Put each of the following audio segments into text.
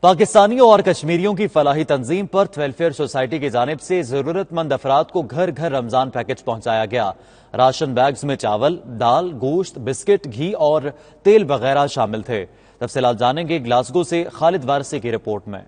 پاکستانیوں اور کشمیریوں کی فلاحی تنظیم پرتھ ویلفیئر سوسائٹی کی جانب سے ضرورت مند افراد کو گھر گھر رمضان پیکج پہنچایا گیا۔ راشن بیگز میں چاول، دال، گوشت، بسکٹ، گھی اور تیل وغیرہ شامل تھے۔ تفصیلات جانیں گے گلاسگو سے خالد وارثی کی رپورٹ میں۔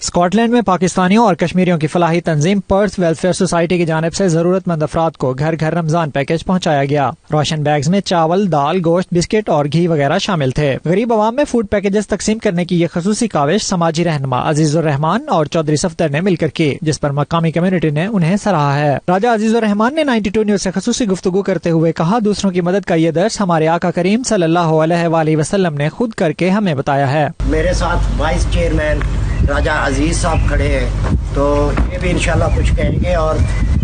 اسکاٹ لینڈ میں پاکستانیوں اور کشمیریوں کی فلاحی تنظیم پرتھ ویلفیئر سوسائٹی کی جانب سے ضرورت مند افراد کو گھر گھر رمضان پیکج پہنچایا گیا۔ روشن بیگز میں چاول، دال، گوشت، بسکٹ اور گھی وغیرہ شامل تھے۔ غریب عوام میں فوڈ پیکجز تقسیم کرنے کی یہ خصوصی کاوش سماجی رہنما عزیز الرحمان اور چودھری صفدر نے مل کر کی، جس پر مقامی کمیونٹی نے انہیں سراہا ہے۔ راجہ عزیز الرحمان نے 92 نیوز سے خصوصی گفتگو کرتے ہوئے کہا، دوسروں کی مدد کا یہ درس ہمارے آقا کریم صلی اللہ علیہ وآلہ وسلم نے خود کر کے ہمیں بتایا ہے۔ میرے ساتھ وائس چیئرمین راجہ عزیز صاحب کھڑے ہیں، تو یہ بھی انشاءاللہ کچھ کہیں گے، اور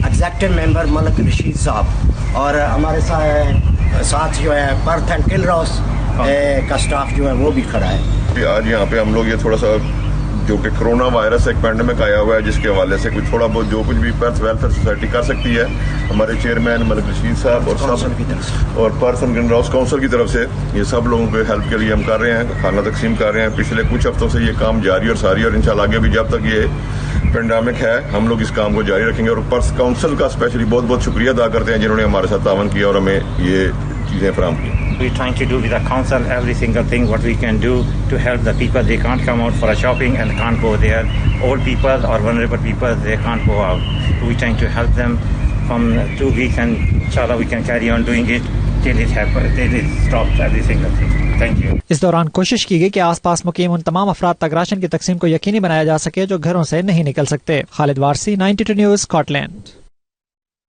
ایگزیکٹو ممبر ملک رشید صاحب، اور ہمارے ساتھ جو ہے پرتھ اینڈ کلروس کا سٹاف جو ہے وہ بھی کھڑا ہے۔ آج یہاں پہ ہم لوگ یہ تھوڑا سا جو کہ کرونا وائرس ایک پینڈیمک آیا ہوا ہے، جس کے حوالے سے کچھ تھوڑا بہت جو کچھ بھی پرتھ ویلفیئر سوسائٹی کر سکتی ہے، ہمارے چیئرمین ملک رشید صاحب اور پرتھ اینڈ کلروس کونسل کی طرف سے یہ سب لوگوں کے ہیلپ کے لیے ہم کر رہے ہیں، کھانا تقسیم کر رہے ہیں۔ پچھلے کچھ ہفتوں سے یہ کام جاری اور ساری، اور انشاءاللہ آگے بھی جب تک یہ پینڈیمک ہے ہم لوگ اس کام کو جاری رکھیں گے۔ اور پرتھ کونسل کا اسپیشلی بہت بہت شکریہ ادا کرتے ہیں، جنہوں نے ہمارے ساتھ تعاون کیا اور ہمیں یہ چیزیں فراہم کی۔ We're trying to do with the council every single thing what we can do to help the people. They can't come out for a shopping and can't go there. Old people or vulnerable people, they can't go out. So we're trying to help them from 2 weeks, and inshallah we can carry on doing it till it happens, till it stops every single thing. Thank you. اس دوران کوشش کی گئی کہ آس پاس مقیم ان تمام افراد تک ration کی تقسیم کو یقینی بنایا جا سکے جو گھروں سے نہیں نکل سکتے۔ خالد وارثی، 92 نیوز، اسکاٹ لینڈ۔